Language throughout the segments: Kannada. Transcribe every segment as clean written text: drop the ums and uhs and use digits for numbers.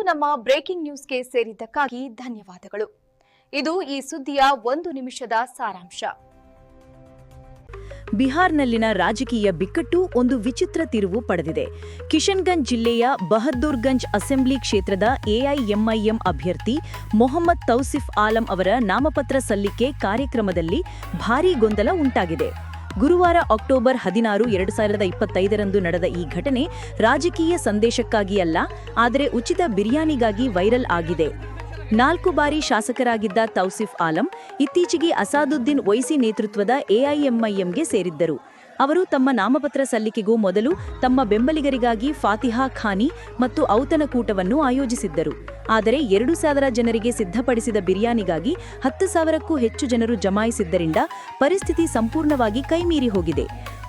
ನಮ್ಮ ಬ್ರೇಕಿಂಗ್ ನ್ಯೂಸ್ಗೆ ಸೇರಿದ್ದಕ್ಕಾಗಿ ಧನ್ಯವಾದಗಳು. ಇದು ಈ ಸುದ್ದಿಯ 1 ನಿಮಿಷದ ಸಾರಾಂಶ. ಬಿಹಾರ್ನಲ್ಲಿನ ರಾಜಕೀಯ ಬಿಕ್ಕಟ್ಟು ಒಂದು ವಿಚಿತ್ರ ತಿರುವು ಪಡೆದಿದೆ. ಕಿಶನ್ಗಂಜ್ ಜಿಲ್ಲೆಯ ಬಹದ್ದೂರ್ಗಂಜ್ ಅಸೆಂಬ್ಲಿ ಕ್ಷೇತ್ರದ ಎಐಎಂಐಎಂ ಅಭ್ಯರ್ಥಿ ಮೊಹಮ್ಮದ್ ತೌಸಿಫ್ ಆಲಂ ಅವರ ನಾಮಪತ್ರ ಸಲ್ಲಿಕೆ ಕಾರ್ಯಕ್ರಮದಲ್ಲಿ ಭಾರೀ ಗೊಂದಲ ಉಂಟಾಗಿದೆ. ಗುರುವಾರ ಅಕ್ಟೋಬರ್ 16, 2025ರಂದು ನಡೆದ ಈ ಘಟನೆ ರಾಜಕೀಯ ಸಂದೇಶಕ್ಕಾಗಿ ಅಲ್ಲ, ಆದರೆ ಉಚಿತ ಬಿರಿಯಾನಿಗಾಗಿ ವೈರಲ್ ಆಗಿದೆ. 4 ಬಾರಿ ಶಾಸಕರಾಗಿದ್ದ ತೌಸಿಫ್ ಆಲಂ ಇತ್ತೀಚೆಗೆ ಅಸಾದುದ್ದೀನ್ ಒವೈಸಿ ನೇತೃತ್ವದ ಎಐಎಂಐಎಂಗೆ ಸೇರಿದ್ದರು. ಅವರು ತಮ್ಮ ನಾಮಪತ್ರ ಸಲ್ಲಿಕೆಗೂ ಮೊದಲು ತಮ್ಮ ಬೆಂಬಲಿಗರಿಗಾಗಿ ಫಾತಿಹಾ ಖಾನಿ ಮತ್ತು ಔತಣಕೂಟವನ್ನು ಆಯೋಜಿಸಿದ್ದರು. ಆದರೆ 2,000 ಜನರಿಗೆ ಸಿದ್ಧಪಡಿಸಿದ ಬಿರಿಯಾನಿಗಾಗಿ 10,000ಕ್ಕೂ ಹೆಚ್ಚು ಜನರು ಜಮಾಯಿಸಿದ್ದರಿಂದ ಪರಿಸ್ಥಿತಿ ಸಂಪೂರ್ಣವಾಗಿ ಕೈಮೀರಿ ಹೋಗಿದೆ.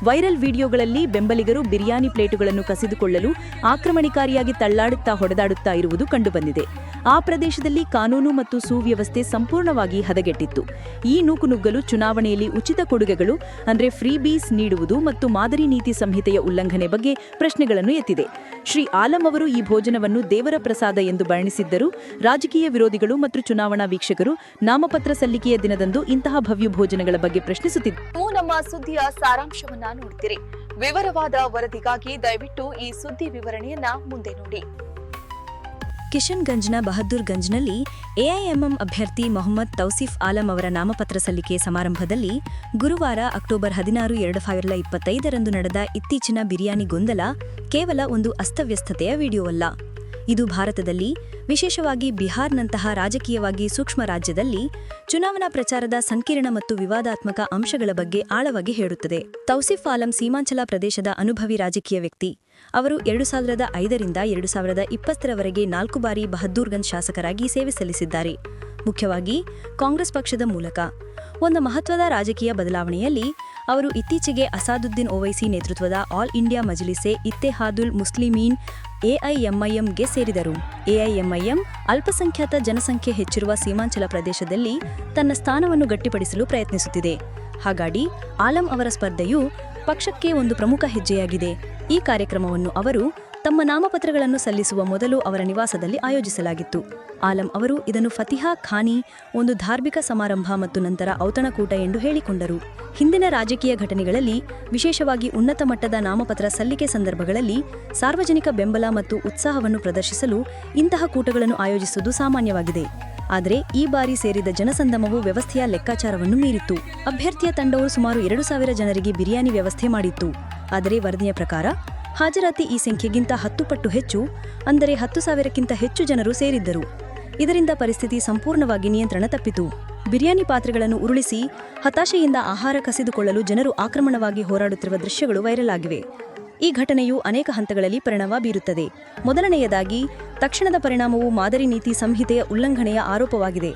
ವೈರಲ್ ವಿಡಿಯೋಗಳಲ್ಲಿ ಬೆಂಬಲಿಗರು ಬಿರಿಯಾನಿ ಪ್ಲೇಟುಗಳನ್ನು ಕಸಿದುಕೊಳ್ಳಲು ಆಕ್ರಮಣಕಾರಿಯಾಗಿ ತಳ್ಳಾಡುತ್ತಾ ಹೊಡೆದಾಡುತ್ತಾ ಇರುವುದು ಕಂಡುಬಂದಿದೆ. ಆ ಪ್ರದೇಶದಲ್ಲಿ ಕಾನೂನು ಮತ್ತು ಸುವ್ಯವಸ್ಥೆ ಸಂಪೂರ್ಣವಾಗಿ ಹದಗೆಟ್ಟಿತ್ತು. ಈ ನೂಕುನುಗ್ಗಲು ಚುನಾವಣೆಯಲ್ಲಿ ಉಚಿತ ಕೊಡುಗೆಗಳು ಅಂದರೆ ಫ್ರೀ ಬೀಸ್ ನೀಡುವುದು ಮತ್ತು ಮಾದರಿ ನೀತಿ ಸಂಹಿತೆಯ ಉಲ್ಲಂಘನೆ ಬಗ್ಗೆ ಪ್ರಶ್ನೆಗಳನ್ನು ಎತ್ತಿದೆ. ಶ್ರೀ ಆಲಂ ಅವರು ಈ ಭೋಜನವನ್ನು ದೇವರ ಪ್ರಸಾದ ಎಂದು ಬಣ್ಣಿಸಿದ್ದರು. ರಾಜಕೀಯ ವಿರೋಧಿಗಳು ಮತ್ತು ಚುನಾವಣಾ ವೀಕ್ಷಕರು ನಾಮಪತ್ರ ಸಲ್ಲಿಕೆಯ ದಿನದಂದು ಇಂತಹ ಭವ್ಯ ಭೋಜನಗಳ ಬಗ್ಗೆ ಪ್ರಶ್ನಿಸುತ್ತಿದ್ದರು. ನಮ್ಮ ಸುದ್ದಿಯ ಸಾರಾಂಶವನ್ನ ನೋಡ್ತೀರಿ. ವಿವರವಾದ ವರದಿಗಾಗಿ ದಯವಿಟ್ಟು ಈ ಸುದ್ದಿ ವಿವರಣೆಯನ್ನ ಮುಂದೆ ನೋಡಿ. ಕಿಶನ್ಗಂಜ್ನ ಬಹದ್ದೂರ್ಗಂಜ್ನಲ್ಲಿ ಎಐಎಂಎಂ ಅಭ್ಯರ್ಥಿ ಮೊಹಮ್ಮದ್ ತೌಸಿಫ್ ಆಲಂ ಅವರ ನಾಮಪತ್ರ ಸಲ್ಲಿಕೆ ಸಮಾರಂಭದಲ್ಲಿ ಗುರುವಾರ ಅಕ್ಟೋಬರ್ 16, 2025ರಂದು ನಡೆದ ಇತ್ತೀಚಿನ ಬಿರಿಯಾನಿ ಗೊಂದಲ ಕೇವಲ ಒಂದು ಅಸ್ತವ್ಯಸ್ತತೆಯ ವಿಡಿಯೋವಲ್ಲ. ಇದು ಭಾರತದಲ್ಲಿ, ವಿಶೇಷವಾಗಿ ಬಿಹಾರ್ನಂತಹ ರಾಜಕೀಯವಾಗಿ ಸೂಕ್ಷ್ಮ ರಾಜ್ಯದಲ್ಲಿ ಚುನಾವಣಾ ಪ್ರಚಾರದ ಸಂಕೀರ್ಣ ಮತ್ತು ವಿವಾದಾತ್ಮಕ ಅಂಶಗಳ ಬಗ್ಗೆ ಆಳವಾಗಿ ಹೇಳುತ್ತದೆ. ತೌಸಿಫ್ ಆಲಂ ಸೀಮಾಂಚಲ ಪ್ರದೇಶದ ಅನುಭವಿ ರಾಜಕೀಯ ವ್ಯಕ್ತಿ. ಅವರು 2005ರಿಂದ 2020ರವರೆಗೆ 4 ಬಾರಿ ಬಹದ್ದೂರ್ಗಂಜ್ ಶಾಸಕರಾಗಿ ಸೇವೆ ಸಲ್ಲಿಸಿದ್ದಾರೆ, ಮುಖ್ಯವಾಗಿ ಕಾಂಗ್ರೆಸ್ ಪಕ್ಷದ ಮೂಲಕ. ಒಂದು ಮಹತ್ವದ ರಾಜಕೀಯ ಬದಲಾವಣೆಯಲ್ಲಿ ಅವರು ಇತ್ತೀಚೆಗೆ ಅಸಾದುದ್ದೀನ್ ಒವೈಸಿ ನೇತೃತ್ವದ ಆಲ್ ಇಂಡಿಯಾ ಮಜ್ಲಿಸೆ ಇತ್ತೆಹಾದುಲ್ ಮುಸ್ಲಿಮೀನ್ ಎಐಎಂಐಎಂಗೆ ಸೇರಿದರು. ಎಐಎಂಐಎಂ ಅಲ್ಪಸಂಖ್ಯಾತ ಜನಸಂಖ್ಯೆ ಹೆಚ್ಚಿರುವ ಸೀಮಾಂಚಲ ಪ್ರದೇಶದಲ್ಲಿ ತನ್ನ ಸ್ಥಾನವನ್ನು ಗಟ್ಟಿಪಡಿಸಲು ಪ್ರಯತ್ನಿಸುತ್ತಿದೆ. ಹಾಗಾಗಿ ಆಲಂ ಅವರ ಸ್ಪರ್ಧೆಯು ಪಕ್ಷಕ್ಕೆ ಒಂದು ಪ್ರಮುಖ ಹೆಜ್ಜೆಯಾಗಿದೆ. ಈ ಕಾರ್ಯಕ್ರಮವನ್ನು ಅವರು ತಮ್ಮ ನಾಮಪತ್ರಗಳನ್ನು ಸಲ್ಲಿಸುವ ಮೊದಲು ಅವರ ನಿವಾಸದಲ್ಲಿ ಆಯೋಜಿಸಲಾಗಿತ್ತು. ಆಲಂ ಅವರು ಇದನ್ನು ಫತಿಹಾ ಖಾನಿ, ಒಂದು ಧಾರ್ಮಿಕ ಸಮಾರಂಭ ಮತ್ತು ನಂತರ ಔತಣಕೂಟ ಎಂದು ಹೇಳಿಕೊಂಡರು. ಹಿಂದಿನ ರಾಜಕೀಯ ಘಟನೆಗಳಲ್ಲಿ, ವಿಶೇಷವಾಗಿ ಉನ್ನತ ಮಟ್ಟದ ನಾಮಪತ್ರ ಸಲ್ಲಿಕೆ ಸಂದರ್ಭಗಳಲ್ಲಿ ಸಾರ್ವಜನಿಕ ಬೆಂಬಲ ಮತ್ತು ಉತ್ಸಾಹವನ್ನು ಪ್ರದರ್ಶಿಸಲು ಇಂತಹ ಕೂಟಗಳನ್ನು ಆಯೋಜಿಸುವುದು ಸಾಮಾನ್ಯವಾಗಿದೆ. ಆದರೆ ಈ ಬಾರಿ ಸೇರಿದ ಜನಸಂದಮವು ವ್ಯವಸ್ಥೆಯ ಲೆಕ್ಕಾಚಾರವನ್ನು ಮೀರಿತ್ತು. ಅಭ್ಯರ್ಥಿಯ ತಂಡವು ಸುಮಾರು 2,000 ಜನರಿಗೆ ಬಿರಿಯಾನಿ ವ್ಯವಸ್ಥೆ ಮಾಡಿತ್ತು. ಆದರೆ ವರದಿಯ ಪ್ರಕಾರ ಹಾಜರಾತಿ ಈ ಸಂಖ್ಯೆಗಿಂತ 10 ಪಟ್ಟು ಹೆಚ್ಚು, ಅಂದರೆ 10,000ಕ್ಕಿಂತ ಹೆಚ್ಚು ಜನರು ಸೇರಿದ್ದರು. ಇದರಿಂದ ಪರಿಸ್ಥಿತಿ ಸಂಪೂರ್ಣವಾಗಿ ನಿಯಂತ್ರಣ ತಪ್ಪಿತು. ಬಿರಿಯಾನಿ ಪಾತ್ರೆಗಳನ್ನು ಉರುಳಿಸಿ ಹತಾಶೆಯಿಂದ ಆಹಾರ ಕಸಿದುಕೊಳ್ಳಲು ಜನರು ಆಕ್ರಮಣವಾಗಿ ಹೋರಾಡುತ್ತಿರುವ ದೃಶ್ಯಗಳು ವೈರಲ್ ಆಗಿವೆ. ಈ ಘಟನೆಯು ಅನೇಕ ಹಂತಗಳಲ್ಲಿ ಪರಿಣಾಮ ಬೀರುತ್ತದೆ. ಮೊದಲನೆಯದಾಗಿ, ತಕ್ಷಣದ ಪರಿಣಾಮವು ಮಾದರಿ ನೀತಿ ಸಂಹಿತೆಯ ಉಲ್ಲಂಘನೆಯ ಆರೋಪವಾಗಿದೆ.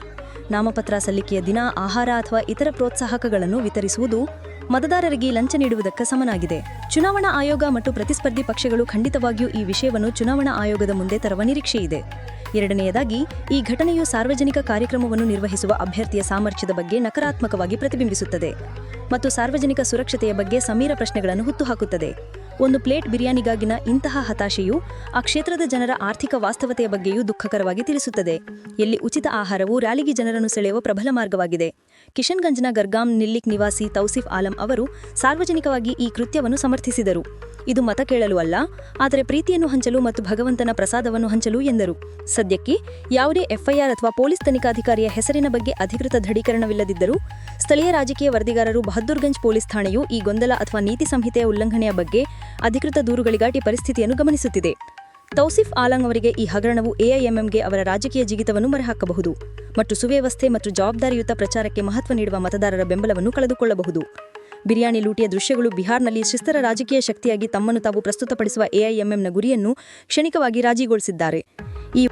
ನಾಮಪತ್ರ ಸಲ್ಲಿಕೆಯ ದಿನ ಆಹಾರ ಅಥವಾ ಇತರ ಪ್ರೋತ್ಸಾಹಕಗಳನ್ನು ವಿತರಿಸುವುದು ಮತದಾರರಿಗೆ ಲಂಚ ನೀಡುವುದಕ್ಕೆ ಸಮನಾಗಿದೆ. ಚುನಾವಣಾ ಆಯೋಗ ಮತ್ತು ಪ್ರತಿಸ್ಪರ್ಧಿ ಪಕ್ಷಗಳು ಖಂಡಿತವಾಗಿಯೂ ಈ ವಿಷಯವನ್ನು ಚುನಾವಣಾ ಆಯೋಗದ ಮುಂದೆ ತರುವ ನಿರೀಕ್ಷೆಯಿದೆ. ಎರಡನೆಯದಾಗಿ, ಈ ಘಟನೆಯು ಸಾರ್ವಜನಿಕ ಕಾರ್ಯಕ್ರಮವನ್ನು ನಿರ್ವಹಿಸುವ ಅಭ್ಯರ್ಥಿಯ ಸಾಮರ್ಥ್ಯದ ಬಗ್ಗೆ ನಕಾರಾತ್ಮಕವಾಗಿ ಪ್ರತಿಬಿಂಬಿಸುತ್ತದೆ ಮತ್ತು ಸಾರ್ವಜನಿಕ ಸುರಕ್ಷತೆಯ ಬಗ್ಗೆ ಸಮೀರ ಪ್ರಶ್ನೆಗಳನ್ನು ಹುಟ್ಟುಹಾಕುತ್ತದೆ. ಒಂದು ಪ್ಲೇಟ್ ಬಿರಿಯಾನಿಗಾಗಿನ ಇಂತಹ ಹತಾಶೆಯು ಆ ಕ್ಷೇತ್ರದ ಜನರ ಆರ್ಥಿಕ ವಾಸ್ತವತೆಯ ಬಗ್ಗೆಯೂ ದುಃಖಕರವಾಗಿ ತಿಳಿಸುತ್ತದೆ. ಎಲ್ಲಿ ಉಚಿತ ಆಹಾರವು ರ್ಯಾಲಿಗೆ ಜನರನ್ನು ಸೆಳೆಯುವ ಪ್ರಬಲ ಮಾರ್ಗವಾಗಿದೆ. ಕಿಶನ್ಗಂಜ್ನ ಗರ್ಗಾಮ್ ನಿಲ್ಲಿಕ್ ನಿವಾಸಿ ತೌಸಿಫ್ ಆಲಂ ಅವರು ಸಾರ್ವಜನಿಕವಾಗಿ ಈ ಕೃತ್ಯವನ್ನು ಸಮರ್ಥಿಸಿದರು. ಇದು ಮತ ಕೇಳಲು ಅಲ್ಲ, ಆದರೆ ಪ್ರೀತಿಯನ್ನು ಹಂಚಲು ಮತ್ತು ಭಗವಂತನ ಪ್ರಸಾದವನ್ನು ಹಂಚಲು ಎಂದರು. ಸದ್ಯಕ್ಕೆ ಯಾವುದೇ ಎಫ್ಐಆರ್ ಅಥವಾ ಪೊಲೀಸ್ ತನಿಖಾಧಿಕಾರಿಯ ಹೆಸರಿನ ಬಗ್ಗೆ ಅಧಿಕೃತ ದೃಢೀಕರಣವಿಲ್ಲದಿದ್ದರೂ, ಸ್ಥಳೀಯ ರಾಜಕೀಯ ವರದಿಗಾರರು ಬಹದ್ದೂರ್ಗಂಜ್ ಪೊಲೀಸ್ ಠಾಣೆಯು ಈ ಗೊಂದಲ ಅಥವಾ ನೀತಿ ಸಂಹಿತೆಯ ಉಲ್ಲಂಘನೆಯ ಬಗ್ಗೆ ಅಧಿಕೃತ ದೂರುಗಳಿಗಾಗಿ ಪರಿಸ್ಥಿತಿಯನ್ನು ಗಮನಿಸುತ್ತಿದೆ. ತೌಸಿಫ್ ಆಲಂ ಅವರಿಗೆ ಈ ಹಗರಣವು ಎಐಎಂಎಂಗೆ ಅವರ ರಾಜಕೀಯ ಜಿಗಿತವನ್ನು ಮರೆಹಾಕಬಹುದು ಮತ್ತು ಸುವ್ಯವಸ್ಥೆ ಮತ್ತು ಜವಾಬ್ದಾರಿಯುತ ಪ್ರಚಾರಕ್ಕೆ ಮಹತ್ವ ನೀಡುವ ಮತದಾರರ ಬೆಂಬಲವನ್ನು ಕಳೆದುಕೊಳ್ಳಬಹುದು. ಬಿರಿಯಾನಿ ಲೂಟಿಯ ದೃಶ್ಯಗಳು ಬಿಹಾರ್ನಲ್ಲಿ ಶಿಸ್ತರ ರಾಜಕೀಯ ಶಕ್ತಿಯಾಗಿ ತಮ್ಮನ್ನು ತಾವು ಪ್ರಸ್ತುತಪಡಿಸುವ ಎಐಎಂಎಂನ ಗುರಿಯನ್ನು ಕ್ಷಣಿಕವಾಗಿ ರಾಜಿಗೊಳಿಸಿದ್ದಾರೆ. ಈ